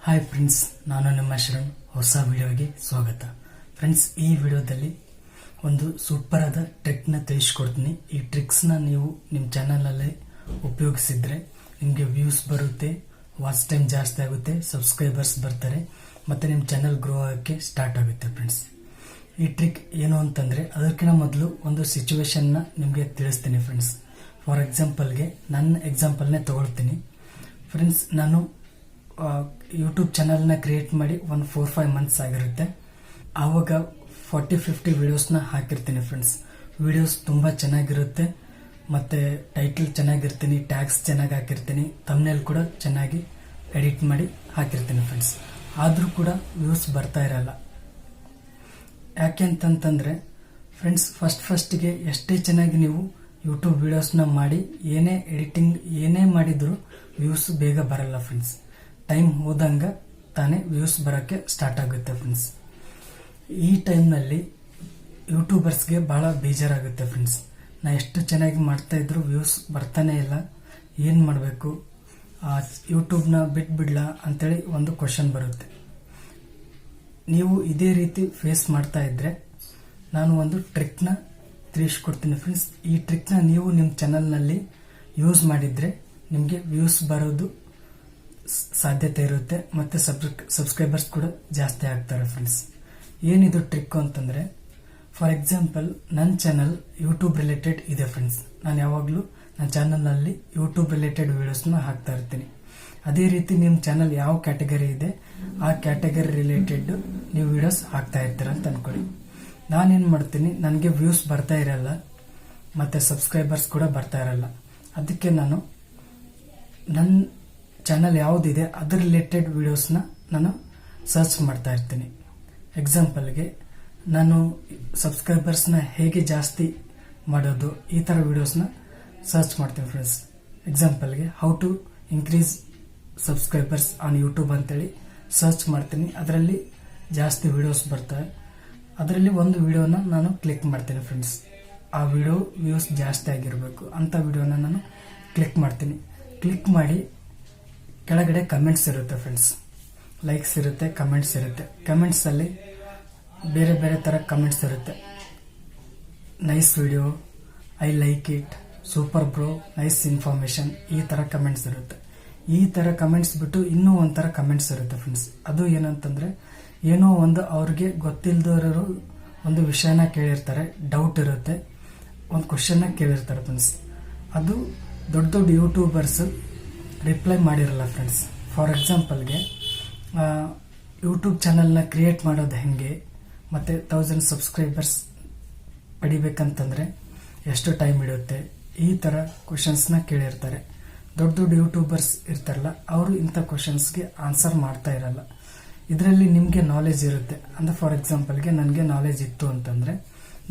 Hi friends, ನಾನು ನಿಮ್ಮ ಶರಣ್. ಹೊಸ ವಿಡಿಯೋಗೆ ಸ್ವಾಗತ. ಫ್ರೆಂಡ್ಸ್, ಈ ವಿಡಿಯೋದಲ್ಲಿ ಒಂದು ಸೂಪರ್ ಆದ ಟ್ರಿಕ್ನ ತಿಳಿಸ್ಕೊಡ್ತೀನಿ. ಈ ಟ್ರಿಕ್ಸ್ನ ನೀವು ನಿಮ್ಮ ಚಾನಲಲ್ಲಿ ಉಪಯೋಗಿಸಿದ್ರೆ ನಿಮಗೆ ವ್ಯೂಸ್ ಬರುತ್ತೆ, ವಾಚ್ ಟೈಮ್ ಜಾಸ್ತಿ ಆಗುತ್ತೆ, ಸಬ್ಸ್ಕ್ರೈಬರ್ಸ್ ಬರ್ತಾರೆ, ಮತ್ತು ನಿಮ್ಮ ಚಾನಲ್ ಗ್ರೋ ಆಗೋಕ್ಕೆ ಸ್ಟಾರ್ಟ್ ಆಗುತ್ತೆ. ಫ್ರೆಂಡ್ಸ್, ಈ ಟ್ರಿಕ್ ಏನು ಅಂತಂದರೆ ಅದಕ್ಕಿಂತ ಮೊದಲು ಒಂದು ಸಿಚುವೇಶನ್ನ ನಿಮಗೆ ತಿಳಿಸ್ತೀನಿ. ಫ್ರೆಂಡ್ಸ್, ಫಾರ್ ಎಕ್ಸಾಂಪಲ್ಗೆ ನನ್ನ ಎಕ್ಸಾಂಪಲ್ನೇ ತಗೊಳ್ತೀನಿ. ಫ್ರೆಂಡ್ಸ್, ನಾನು ಯೂಟ್ಯೂಬ್ ಚಾನಲ್ನ ಕ್ರಿಯೇಟ್ ಮಾಡಿ ಒಂದು 4-5 ಮಂತ್ಸ್ ಆಗಿರುತ್ತೆ. ಆವಾಗ 40-50 ವಿಡಿಯೋಸ್ನ ಹಾಕಿರ್ತೀನಿ. ಫ್ರೆಂಡ್ಸ್, ವಿಡಿಯೋಸ್ ತುಂಬ ಚೆನ್ನಾಗಿರುತ್ತೆ, ಮತ್ತು ಟೈಟಲ್ ಚೆನ್ನಾಗಿರ್ತೀನಿ, ಟ್ಯಾಗ್ಸ್ ಚೆನ್ನಾಗಿ ಹಾಕಿರ್ತೀನಿ, ಥಂಬ್ನೇಲ್ ಕೂಡ ಚೆನ್ನಾಗಿ ಎಡಿಟ್ ಮಾಡಿ ಹಾಕಿರ್ತೀನಿ. ಫ್ರೆಂಡ್ಸ್, ಆದರೂ ಕೂಡ ವ್ಯೂಸ್ ಬರ್ತಾ ಇರಲ್ಲ. ಯಾಕೆ ಅಂತಂತಂದರೆ ಫ್ರೆಂಡ್ಸ್, ಫಸ್ಟಿಗೆ ಎಷ್ಟೇ ಚೆನ್ನಾಗಿ ನೀವು ಯೂಟ್ಯೂಬ್ ವಿಡಿಯೋಸ್ನ ಮಾಡಿ ಏನೇ ಎಡಿಟಿಂಗ್ ಏನೇ ಮಾಡಿದರೂ ವ್ಯೂಸ್ ಬೇಗ ಬರಲ್ಲ. ಫ್ರೆಂಡ್ಸ್, ಟೈಮ್ ಹೋದಂಗೆ ತಾನೇ ವ್ಯೂಸ್ ಬರೋಕ್ಕೆ ಸ್ಟಾರ್ಟ್ ಆಗುತ್ತೆ. ಫ್ರೆಂಡ್ಸ್, ಈ ಟೈಮ್ನಲ್ಲಿ ಯೂಟ್ಯೂಬರ್ಸ್ಗೆ ಭಾಳ ಬೇಜಾರಾಗುತ್ತೆ. ಫ್ರೆಂಡ್ಸ್, ನಾ ಎಷ್ಟು ಚೆನ್ನಾಗಿ ಮಾಡ್ತಾ ಇದ್ರು ವ್ಯೂಸ್ ಬರ್ತಾನೆ ಇಲ್ಲ, ಏನು ಮಾಡಬೇಕು, ಯೂಟ್ಯೂಬ್ನ ಬಿಟ್ಬಿಡ್ಲ ಅಂತೇಳಿ ಒಂದು ಕ್ವಶನ್ ಬರುತ್ತೆ. ನೀವು ಇದೇ ರೀತಿ ಫೇಸ್ ಮಾಡ್ತಾ ಇದ್ರೆ ನಾನು ಒಂದು ಟ್ರಿಕ್ನ ತಿಳಿಸ್ಕೊಡ್ತೀನಿ. ಫ್ರೆಂಡ್ಸ್, ಈ ಟ್ರಿಕ್ನ ನೀವು ನಿಮ್ಮ ಚಾನಲ್ನಲ್ಲಿ ಯೂಸ್ ಮಾಡಿದರೆ ನಿಮಗೆ ವ್ಯೂಸ್ ಬರೋದು ಸಾಧ್ಯತೆ ಇರುತ್ತೆ, ಮತ್ತು ಸಬ್ಸ್ಕ್ರೈಬರ್ಸ್ ಕೂಡ ಜಾಸ್ತಿ ಆಗ್ತಾರೆ. ಫ್ರೆಂಡ್ಸ್, ಏನಿದು ಟ್ರಿಕ್ ಅಂತಂದರೆ, ಫಾರ್ ಎಕ್ಸಾಂಪಲ್ ನನ್ನ ಚಾನಲ್ ಯೂಟ್ಯೂಬ್ ರಿಲೇಟೆಡ್ ಇದೆ. ಫ್ರೆಂಡ್ಸ್, ನಾನು ಯಾವಾಗಲೂ ನನ್ನ ಚಾನಲ್ನಲ್ಲಿ ಯೂಟ್ಯೂಬ್ ರಿಲೇಟೆಡ್ ವಿಡಿಯೋಸ್ನ ಹಾಕ್ತಾ ಇರ್ತೀನಿ. ಅದೇ ರೀತಿ ನಿಮ್ಮ ಚಾನಲ್ ಯಾವ ಕ್ಯಾಟಗರಿ ಇದೆ ಆ ಕ್ಯಾಟಗರಿ ರಿಲೇಟೆಡ್ ನೀವು ವಿಡಿಯೋಸ್ ಹಾಕ್ತಾ ಇರ್ತೀರ ಅಂತ ಅನ್ಕೊಳ್ಳಿ. ನಾನೇನು ಮಾಡ್ತೀನಿ, ನನಗೆ ವ್ಯೂಸ್ ಬರ್ತಾ ಇರಲ್ಲ ಮತ್ತು ಸಬ್ಸ್ಕ್ರೈಬರ್ಸ್ ಕೂಡ ಬರ್ತಾ ಇರಲ್ಲ. ಅದಕ್ಕೆ ನಾನು ನನ್ನ ಚಾನಲ್ ಯಾವುದಿದೆ ಅದ್ರ ರಿಲೇಟೆಡ್ ವಿಡಿಯೋಸ್ನ ನಾನು ಸರ್ಚ್ ಮಾಡ್ತಾ ಇರ್ತೀನಿ. ಎಕ್ಸಾಂಪಲ್ಗೆ ನಾನು ಸಬ್ಸ್ಕ್ರೈಬರ್ಸ್ನ ಹೇಗೆ ಜಾಸ್ತಿ ಮಾಡೋದು ಈ ಥರ ವಿಡಿಯೋಸ್ನ ಸರ್ಚ್ ಮಾಡ್ತೀನಿ. ಫ್ರೆಂಡ್ಸ್, ಎಕ್ಸಾಂಪಲ್ಗೆ how to increase subscribers on YouTube ಅಂತೇಳಿ ಸರ್ಚ್ ಮಾಡ್ತೀನಿ. ಅದರಲ್ಲಿ ಜಾಸ್ತಿ ವಿಡಿಯೋಸ್ ಬರ್ತವೆ. ಅದರಲ್ಲಿ ಒಂದು ವಿಡಿಯೋನ ನಾನು ಕ್ಲಿಕ್ ಮಾಡ್ತೀನಿ. ಫ್ರೆಂಡ್ಸ್, ಆ ವಿಡಿಯೋ ವ್ಯೂಸ್ ಜಾಸ್ತಿ ಆಗಿರಬೇಕು ಅಂತ ವಿಡಿಯೋನ ನಾನು ಕ್ಲಿಕ್ ಮಾಡ್ತೀನಿ. ಕ್ಲಿಕ್ ಮಾಡಿ ಕೆಳಗಡೆ ಕಮೆಂಟ್ಸ್ ಇರುತ್ತೆ. ಫ್ರೆಂಡ್ಸ್, ಲೈಕ್ಸ್ ಇರುತ್ತೆ, ಕಮೆಂಟ್ಸ್ ಇರುತ್ತೆ. ಕಮೆಂಟ್ಸಲ್ಲಿ ಬೇರೆ ಬೇರೆ ಥರ ಕಮೆಂಟ್ಸ್ ಇರುತ್ತೆ. Nice video, I like it, super bro, nice information, ಈ ಥರ ಕಮೆಂಟ್ಸ್ ಇರುತ್ತೆ. ಈ ಥರ ಕಮೆಂಟ್ಸ್ ಬಿಟ್ಟು ಇನ್ನೂ ಒಂಥರ ಕಮೆಂಟ್ಸ್ ಇರುತ್ತೆ. ಫ್ರೆಂಡ್ಸ್, ಅದು ಏನಂತಂದರೆ ಏನೋ ಒಂದು ಅವ್ರಿಗೆ ಗೊತ್ತಿಲ್ಲದವರು ಒಂದು ವಿಷಯನ ಕೇಳಿರ್ತಾರೆ, ಡೌಟ್ ಇರುತ್ತೆ, ಒಂದು ಕ್ವಶನ್ನ ಕೇಳಿರ್ತಾರೆ. ಫ್ರೆಂಡ್ಸ್, ಅದು ದೊಡ್ಡ ದೊಡ್ಡ ಯೂಟ್ಯೂಬರ್ಸ್ ರಿಪ್ಲೈ ಮಾಡಿರಲ್ಲ. ಫ್ರೆಂಡ್ಸ್, ಫಾರ್ ಎಕ್ಸಾಂಪಲ್ಗೆ ಯೂಟ್ಯೂಬ್ ಚಾನಲ್ನ ಕ್ರಿಯೇಟ್ ಮಾಡೋದು ಹೆಂಗೆ, ಮತ್ತು 1000 ಸಬ್ಸ್ಕ್ರೈಬರ್ಸ್ ಪಡಿಬೇಕಂತಂದರೆ ಎಷ್ಟು ಟೈಮ್ ಹಿಡಿಯುತ್ತೆ, ಈ ಥರ ಕ್ವಶನ್ಸ್ನ ಕೇಳಿರ್ತಾರೆ. ದೊಡ್ಡ ದೊಡ್ಡ ಯೂಟ್ಯೂಬರ್ಸ್ ಇರ್ತಾರಲ್ಲ, ಅವರು ಇಂಥ ಕ್ವಶನ್ಸ್ಗೆ ಆನ್ಸರ್ ಮಾಡ್ತಾ ಇರಲ್ಲ. ಇದರಲ್ಲಿ ನಿಮಗೆ ನಾಲೆಜ್ ಇರುತ್ತೆ. ಅಂದರೆ ಫಾರ್ ಎಕ್ಸಾಂಪಲ್ಗೆ ನನಗೆ ನಾಲೆಜ್ ಇತ್ತು ಅಂತಂದರೆ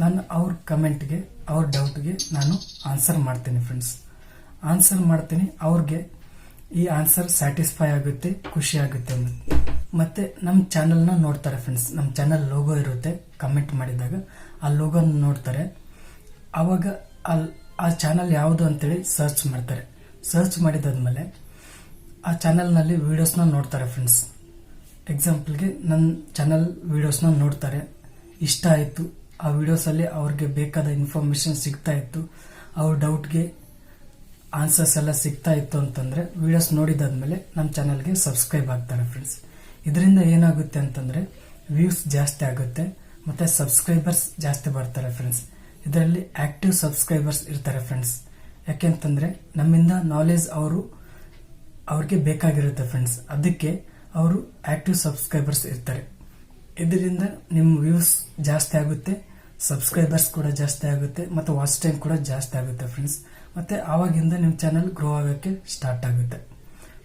ನಾನು ಅವ್ರ ಕಮೆಂಟ್ಗೆ, ಅವ್ರ ಡೌಟ್ಗೆ ನಾನು ಆನ್ಸರ್ ಮಾಡ್ತೀನಿ. ಫ್ರೆಂಡ್ಸ್, ಆನ್ಸರ್ ಮಾಡ್ತೀನಿ. ಅವ್ರಿಗೆ ಈ ಆನ್ಸರ್ ಸ್ಯಾಟಿಸ್ಫೈ ಆಗುತ್ತೆ, ಖುಷಿ ಆಗುತ್ತೆ. ಮತ್ತು ನಮ್ಮ ಚಾನಲ್ನ ನೋಡ್ತಾರೆ. ಫ್ರೆಂಡ್ಸ್, ನಮ್ಮ ಚಾನಲ್ ಲೋಗೋ ಇರುತ್ತೆ. ಕಮೆಂಟ್ ಮಾಡಿದಾಗ ಆ ಲೋಗೋನ ನೋಡ್ತಾರೆ. ಆವಾಗ ಆ ಚಾನಲ್ ಯಾವುದು ಅಂತೇಳಿ ಸರ್ಚ್ ಮಾಡ್ತಾರೆ. ಸರ್ಚ್ ಮಾಡಿದಾದ್ಮೇಲೆ ಆ ಚಾನಲ್ನಲ್ಲಿ ವೀಡಿಯೋಸ್ನ ನೋಡ್ತಾರೆ. ಫ್ರೆಂಡ್ಸ್, ಎಕ್ಸಾಂಪಲ್ಗೆ ನನ್ನ ಚಾನಲ್ ವೀಡಿಯೋಸ್ನ ನೋಡ್ತಾರೆ, ಇಷ್ಟ ಆಯಿತು, ಆ ವಿಡಿಯೋಸಲ್ಲಿ ಅವ್ರಿಗೆ ಬೇಕಾದ ಇನ್ಫಾರ್ಮೇಷನ್ ಸಿಗ್ತಾ ಇತ್ತು, ಅವ್ರ ಡೌಟ್ಗೆ ಆನ್ಸರ್ಸ್ ಎಲ್ಲ ಸಿಗ್ತಾ ಇತ್ತು ಅಂತಂದರೆ ವಿಡಿಯೋಸ್ ನೋಡಿದಾದ್ಮೇಲೆ ನಮ್ಮ ಚಾನಲ್ಗೆ ಸಬ್ಸ್ಕ್ರೈಬ್ ಆಗ್ತಾರೆ. ಫ್ರೆಂಡ್ಸ್, ಇದರಿಂದ ಏನಾಗುತ್ತೆ ಅಂತಂದರೆ ವ್ಯೂಸ್ ಜಾಸ್ತಿ ಆಗುತ್ತೆ ಮತ್ತು ಸಬ್ಸ್ಕ್ರೈಬರ್ಸ್ ಜಾಸ್ತಿ ಬರ್ತಾರೆ. ಫ್ರೆಂಡ್ಸ್, ಇದರಲ್ಲಿ ಆಕ್ಟಿವ್ ಸಬ್ಸ್ಕ್ರೈಬರ್ಸ್ ಇರ್ತಾರೆ. ಫ್ರೆಂಡ್ಸ್, ಯಾಕೆಂತಂದರೆ ನಮ್ಮಿಂದ ನಾಲೆಜ್ ಅವ್ರಿಗೆ ಬೇಕಾಗಿರುತ್ತೆ. ಫ್ರೆಂಡ್ಸ್, ಅದಕ್ಕೆ ಅವರು ಆಕ್ಟಿವ್ ಸಬ್ಸ್ಕ್ರೈಬರ್ಸ್ ಇರ್ತಾರೆ. ಇದರಿಂದ ನಿಮ್ಮ ವ್ಯೂಸ್ ಜಾಸ್ತಿ ಆಗುತ್ತೆ, ಸಬ್ಸ್ಕ್ರೈಬರ್ಸ್ ಕೂಡ ಜಾಸ್ತಿ ಆಗುತ್ತೆ, ಮತ್ತು ವಾಚ್ ಟೈಮ್ ಕೂಡ ಜಾಸ್ತಿ ಆಗುತ್ತೆ. ಫ್ರೆಂಡ್ಸ್, ಮತ್ತು ಆವಾಗಿಂದ ನಿಮ್ಮ ಚಾನಲ್ ಗ್ರೋ ಆಗೋಕ್ಕೆ ಸ್ಟಾರ್ಟ್ ಆಗುತ್ತೆ.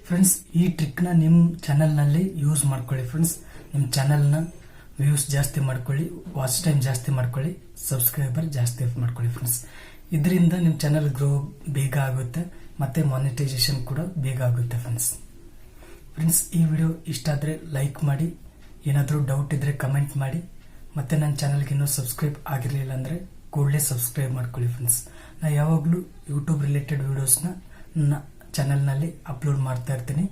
ಫ್ರೆಂಡ್ಸ್, ಈ ಟ್ರಿಕ್ನ ನಿಮ್ಮ ಚಾನಲ್ನಲ್ಲಿ ಯೂಸ್ ಮಾಡ್ಕೊಳ್ಳಿ. ಫ್ರೆಂಡ್ಸ್, ನಿಮ್ಮ ಚಾನಲ್ನ ವ್ಯೂಸ್ ಜಾಸ್ತಿ ಮಾಡ್ಕೊಳ್ಳಿ, ವಾಚ್ ಟೈಮ್ ಜಾಸ್ತಿ ಮಾಡ್ಕೊಳ್ಳಿ, ಸಬ್ಸ್ಕ್ರೈಬರ್ ಜಾಸ್ತಿ ಮಾಡ್ಕೊಳ್ಳಿ. ಫ್ರೆಂಡ್ಸ್, ಇದರಿಂದ ನಿಮ್ಮ ಚಾನಲ್ ಗ್ರೋ ಬೇಗ ಆಗುತ್ತೆ, ಮತ್ತು ಮಾನಿಟೈಸೇಷನ್ ಕೂಡ ಬೇಗ ಆಗುತ್ತೆ. ಫ್ರೆಂಡ್ಸ್, ಈ ವಿಡಿಯೋ ಇಷ್ಟ ಆದರೆ ಲೈಕ್ ಮಾಡಿ, ಏನಾದರೂ ಡೌಟ್ ಇದ್ದರೆ ಕಮೆಂಟ್ ಮಾಡಿ, ಮತ್ತು ನನ್ನ ಚಾನಲ್ಗೆ ಇನ್ನೂ ಸಬ್ಸ್ಕ್ರೈಬ್ ಆಗಿರಲಿಲ್ಲ ಅಂದರೆ ಕೂಡಲೇ ಸಬ್ಸ್ಕ್ರೈಬ್ ಮಾಡ್ಕೊಳ್ಳಿ. ಫ್ರೆಂಡ್ಸ್, ನಾ ಯಾವಾಗಲೂ ಯೂಟ್ಯೂಬ್ ರಿಲೇಟೆಡ್ ವಿಡಿಯೋಸ್ನ ನನ್ನ ಚಾನಲ್ನಲ್ಲಿ ಅಪ್ಲೋಡ್ ಮಾಡ್ತಾ ಇರ್ತೀನಿ.